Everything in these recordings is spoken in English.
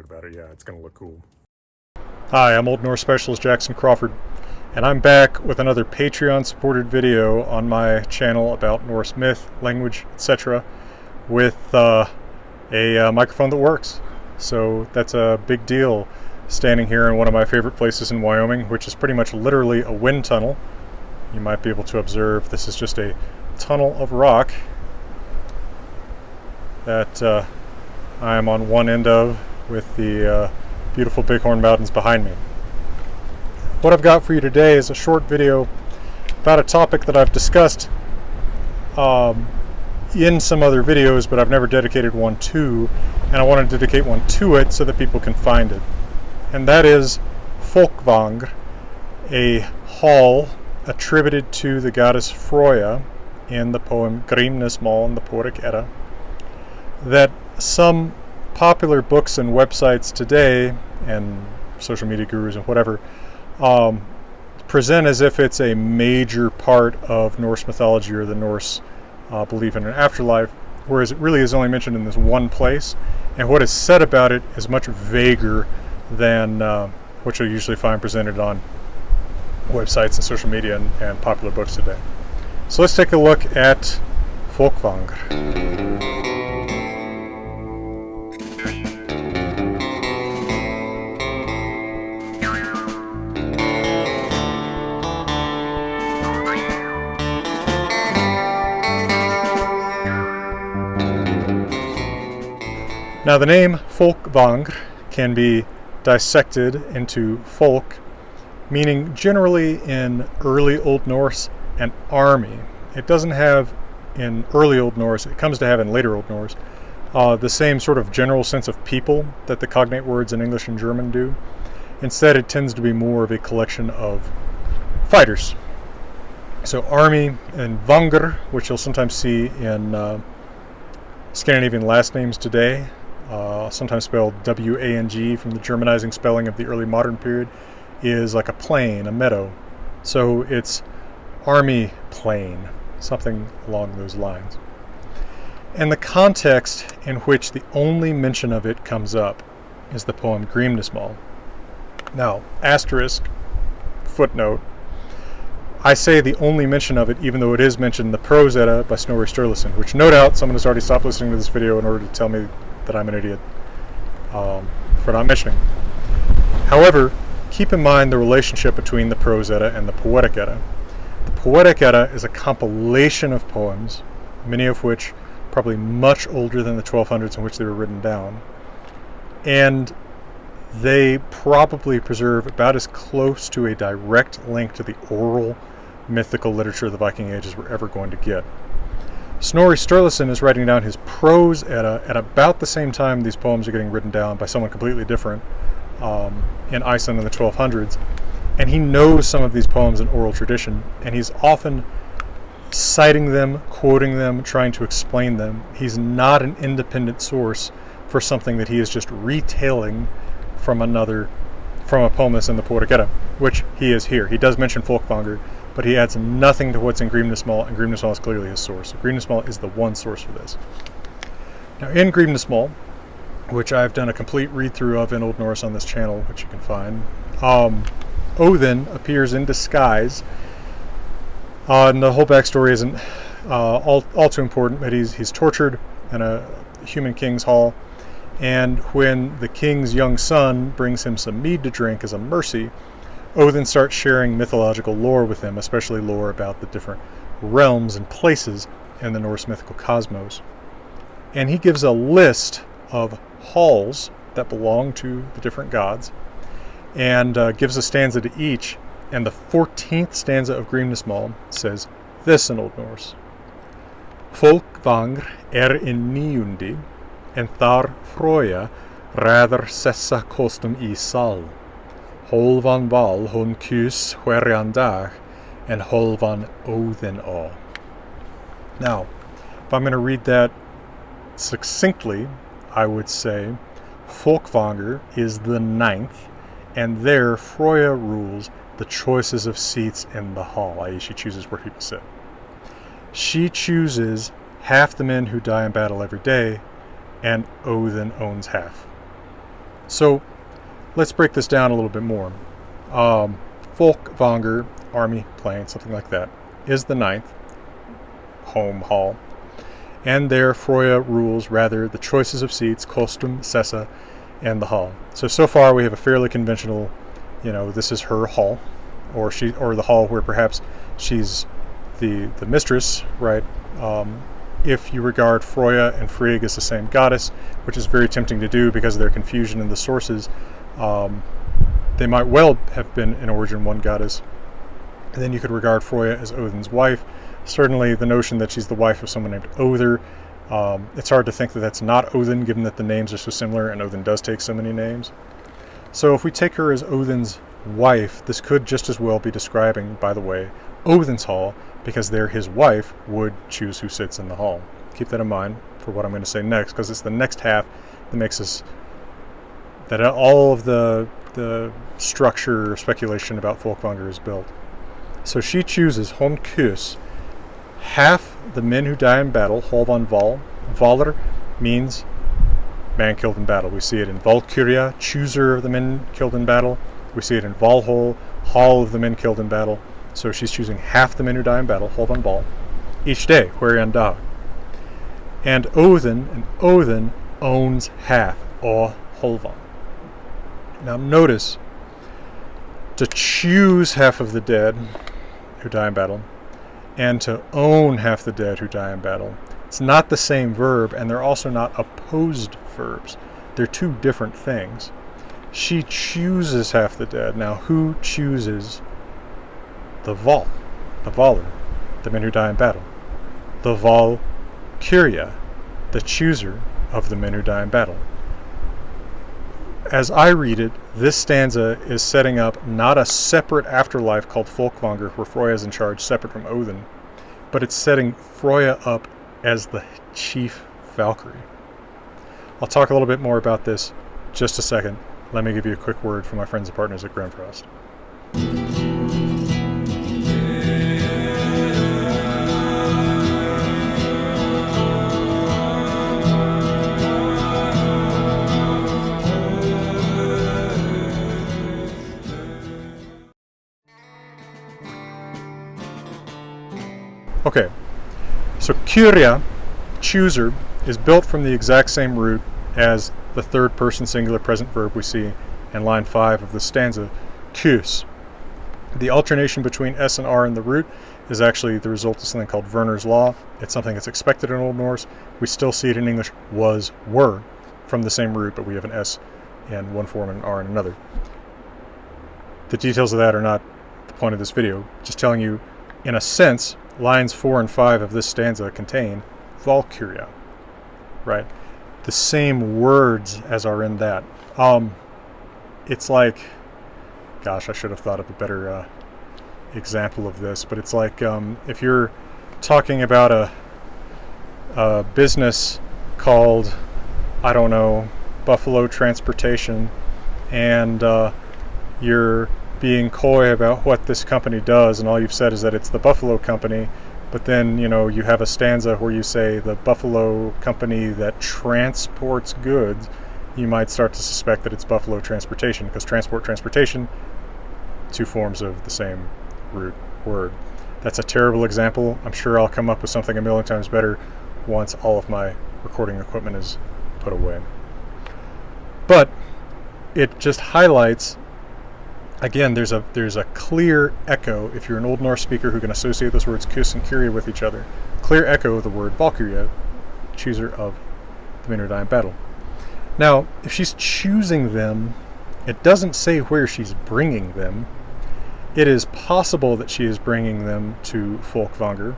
excited about it. Yeah, it's going to look cool. Hi, I'm Old Norse Specialist Jackson Crawford, and I'm back with another Patreon-supported video on my channel about Norse myth, language, etc. with a microphone that works. So that's a big deal, standing here in one of my favorite places in Wyoming, which is pretty much literally a wind tunnel. You might be able to observe this is just a tunnel of rock that I am on one end of, with the beautiful Bighorn Mountains behind me. What I've got for you today is a short video about a topic that I've discussed in some other videos, but I've never dedicated one to, and I want to dedicate one to it so that people can find it. And that is Fólkvangr, a hall attributed to the goddess Freyja in the poem Grímnismál in the Poetic Edda, that some popular books and websites today, and social media gurus and whatever, present as if it's a major part of Norse mythology or the Norse belief in an afterlife, whereas it really is only mentioned in this one place, and what is said about it is much vaguer than what you'll usually find presented on websites and social media and popular books today. So let's take a look at Fólkvangr. Now, the name Folkvangr can be dissected into folk, meaning generally in early Old Norse an army. It doesn't have in early Old Norse, it comes to have in later Old Norse, the same sort of general sense of people that the cognate words in English and German do. Instead, it tends to be more of a collection of fighters. So army and Vangr, which you'll sometimes see in Scandinavian last names today, sometimes spelled W-A-N-G from the Germanizing spelling of the early modern period, is like a plain, a meadow. So it's army plain, something along those lines. And the context in which the only mention of it comes up is the poem Grimnismál. Now, asterisk, footnote, I say the only mention of it even though it is mentioned in the Prose Edda by Snorri Sturluson, which no doubt someone has already stopped listening to this video in order to tell me that I'm an idiot for not mentioning. However, keep in mind the relationship between the Prose Edda and the Poetic Edda. The Poetic Edda is a compilation of poems, many of which probably much older than the 1200s in which they were written down, and they probably preserve about as close to a direct link to the oral mythical literature of the Viking Age as we're ever going to get. Snorri Sturluson is writing down his Prose Edda at about the same time these poems are getting written down by someone completely different in Iceland in the 1200s, and he knows some of these poems in oral tradition, and he's often citing them, quoting them, trying to explain them. He's not an independent source for something that he is just retailing from a poem that's in the Poetic Edda, which he is here. He does mention Fólkvangr, but he adds nothing to what's in Grímnismál, and Grímnismál is clearly his source. So Grímnismál is the one source for this. Now, in Grímnismál, which I've done a complete read-through of in Old Norse on this channel, which you can find, Odin appears in disguise, and the whole backstory isn't all too important, but he's tortured in a human king's hall, and when the king's young son brings him some mead to drink as a mercy, Odin starts sharing mythological lore with him, especially lore about the different realms and places in the Norse mythical cosmos. And he gives a list of halls that belong to the different gods, and gives a stanza to each. And the 14th stanza of Grimnismál says this in Old Norse: Folkvangr in níundi, en þar Freyja ræður sessa kostum í sal. Hólvan val hon kus hverjan dag, and hólvan Odin á. Now, if I'm going to read that succinctly, I would say Folkvangr is the 9th, and there Freyja rules the choices of seats in the hall, i.e. she chooses where people sit. She chooses half the men who die in battle every day, and Odin owns half. So let's break this down a little bit more. Fólkvangr, army plane, something like that, is the ninth home hall. And there Freyja rules rather the choices of seats, custom, sessa, and the hall. So far we have a fairly conventional, this is her hall, or the hall where perhaps she's the mistress, right? If you regard Freyja and Frigg as the same goddess, which is very tempting to do because of their confusion in the sources, they might well have been in origin one goddess. And then you could regard Freyja as Odin's wife. Certainly the notion that she's the wife of someone named Other, it's hard to think that that's not Odin, given that the names are so similar and Odin does take so many names. So if we take her as Odin's wife, this could just as well be describing, by the way, Odin's hall, because there his wife would choose who sits in the hall. Keep that in mind for what I'm going to say next, because it's the next half that makes us, that all of the structure or speculation about Folkvangr is built. So she chooses Holmkus, half the men who die in battle, Holvan Val. Valr means man killed in battle. We see it in Valkyrie, chooser of the men killed in battle. We see it in Valhall, hall of the men killed in battle. So she's choosing half the men who die in battle, Holvan Val, each day, wherein dag. And Odin owns half, or Holvan. Now notice, to choose half of the dead who die in battle, and to own half the dead who die in battle, it's not the same verb, and they're also not opposed verbs. They're two different things. She chooses half the dead. Now, who chooses the Valr, the men who die in battle? The Valkyrie, the chooser of the men who die in battle. As I read it, this stanza is setting up not a separate afterlife called Folkvangr, where Freyja is in charge, separate from Odin, but it's setting Freyja up as the chief Valkyrie. I'll talk a little bit more about this just a second. Let me give you a quick word from my friends and partners at Grimfrost. Okay, so Kyria, chooser, is built from the exact same root as the third person singular present verb we see in line 5 of the stanza, kus. The alternation between S and R in the root is actually the result of something called Werner's law. It's something that's expected in Old Norse. We still see it in English, was, were, from the same root, but we have an S in one form and an R in another. The details of that are not the point of this video, just telling you, in a sense, lines 4 and 5 of this stanza contain Valkyrie, right? The same words as are in that. It's like, gosh, I should have thought of a better example of this, but it's like if you're talking about a business called, I don't know, Buffalo Transportation, and you're being coy about what this company does, and all you've said is that it's the Buffalo Company, but then, you have a stanza where you say the Buffalo Company that transports goods, you might start to suspect that it's Buffalo Transportation, because transportation, two forms of the same root word. That's a terrible example. I'm sure I'll come up with something a million times better once all of my recording equipment is put away. But it just highlights, again, there's a clear echo, if you're an Old Norse speaker who can associate those words kus and kyria with each other, clear echo of the word Valkyrie, chooser of the men who die in battle. Now, if she's choosing them, it doesn't say where she's bringing them. It is possible that she is bringing them to Folkvangr.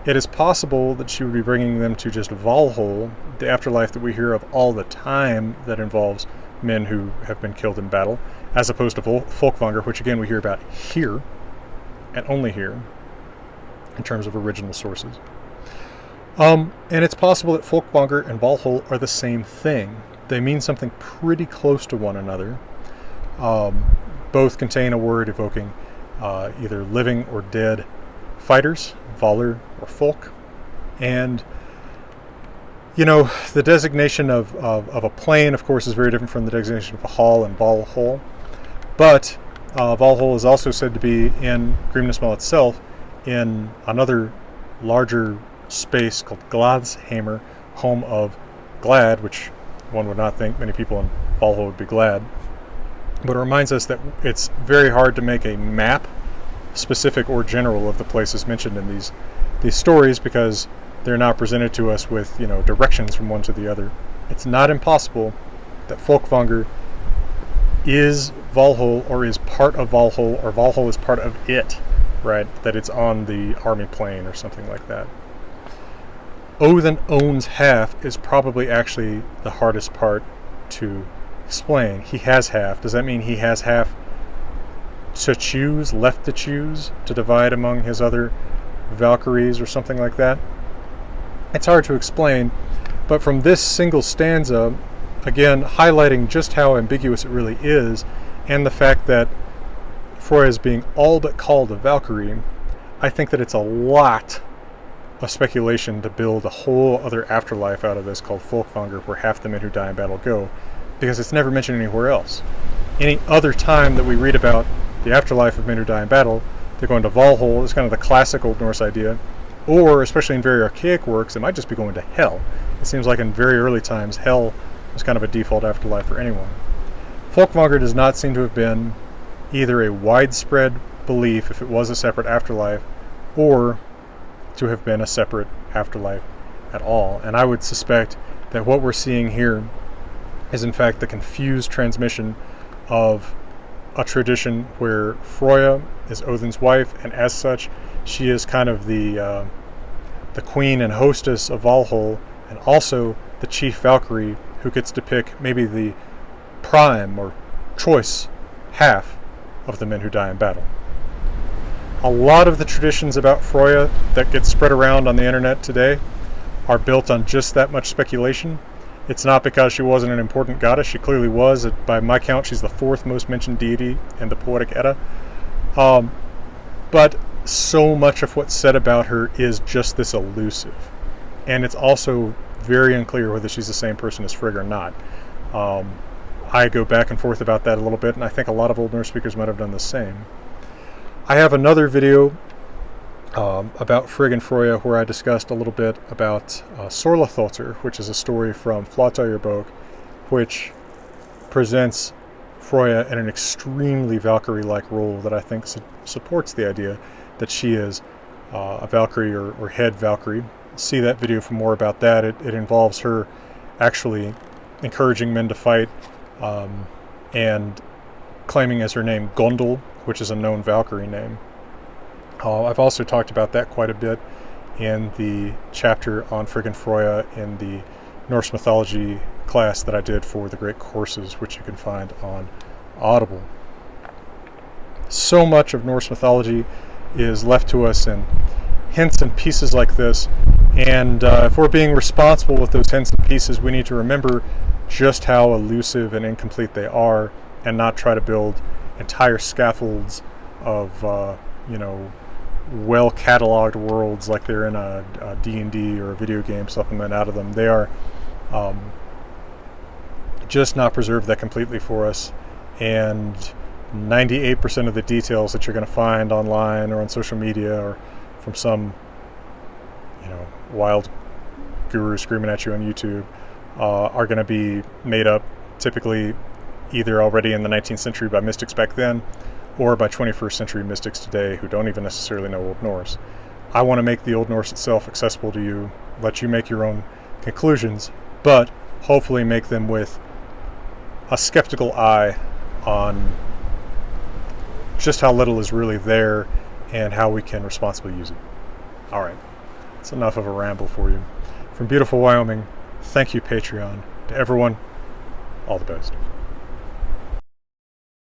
It is possible that she would be bringing them to just Valhalla, the afterlife that we hear of all the time that involves men who have been killed in battle, as opposed to Folkvangr, which again we hear about here, and only here, in terms of original sources. And it's possible that Folkvangr and Valhalla are the same thing. They mean something pretty close to one another. Both contain a word evoking either living or dead fighters, Valr or Folk, and You know, the designation of a plain, of course, is very different from the designation of a hall and Valhalla. But Valhalla is also said to be in Grímnismál itself in another larger space called Gladshammer, home of Glad, which one would not think many people in Valhalla would be glad. But it reminds us that it's very hard to make a map, specific or general, of the places mentioned in these stories, because they're not presented to us with, directions from one to the other. It's not impossible that Fólkvangr is Valhalla, or is part of Valhalla, or Valhalla is part of it, right? That it's on the army plane or something like that. Odin owns half is probably actually the hardest part to explain. He has half. Does that mean he has half to choose, left to choose, to divide among his other Valkyries or something like that? It's hard to explain, but from this single stanza, again, highlighting just how ambiguous it really is, and the fact that Freyja is being all but called a Valkyrie, I think that it's a lot of speculation to build a whole other afterlife out of this called Folkvangr, where half the men who die in battle go, because it's never mentioned anywhere else. Any other time that we read about the afterlife of men who die in battle, they're going to Valhalla. It's kind of the classic Old Norse idea, or especially in very archaic works, it might just be going to hell. It seems like in very early times, hell was kind of a default afterlife for anyone. Folkvangr does not seem to have been either a widespread belief, if it was a separate afterlife, or to have been a separate afterlife at all. And I would suspect that what we're seeing here is in fact the confused transmission of a tradition where Freyja is Odin's wife, and as such she is kind of the queen and hostess of Valhalla, and also the chief Valkyrie, who gets to pick maybe the prime or choice half of the men who die in battle. A lot of the traditions about Freyja that get spread around on the internet today are built on just that much speculation. It's not because she wasn't an important goddess. She clearly was. By my count, she's the fourth most mentioned deity in the Poetic Edda. But so much of what's said about her is just this elusive. And it's also very unclear whether she's the same person as Frigg or not. I go back and forth about that a little bit, and I think a lot of Old Norse speakers might have done the same. I have another video about Frigg and Freyja where I discussed a little bit about Sorlathotir, which is a story from Flateyjarbók, which presents Freyja in an extremely Valkyrie-like role that I think supports the idea that she is a Valkyrie or head Valkyrie. See that video for more about that. It involves her actually encouraging men to fight and claiming as her name Gondel, which is a known Valkyrie name. I've also talked about that quite a bit in the chapter on Frigg and Freyja in the Norse mythology class that I did for the Great Courses, which you can find on Audible. So much of Norse mythology is left to us in hints and pieces like this, and if we're being responsible with those hints and pieces, we need to remember just how elusive and incomplete they are, and not try to build entire scaffolds of well-cataloged worlds like they're in a D&D or a video game supplement out of them. They are just not preserved that completely for us, and 98% of the details that you're going to find online or on social media or from some wild guru screaming at you on YouTube are going to be made up, typically either already in the 19th century by mystics back then, or by 21st century mystics today who don't even necessarily know Old Norse. I want to make the Old Norse itself accessible to you, let you make your own conclusions, but hopefully make them with a skeptical eye on just how little is really there and how we can responsibly use it. All right, that's enough of a ramble for you. From beautiful Wyoming, thank you, Patreon. To everyone, all the best.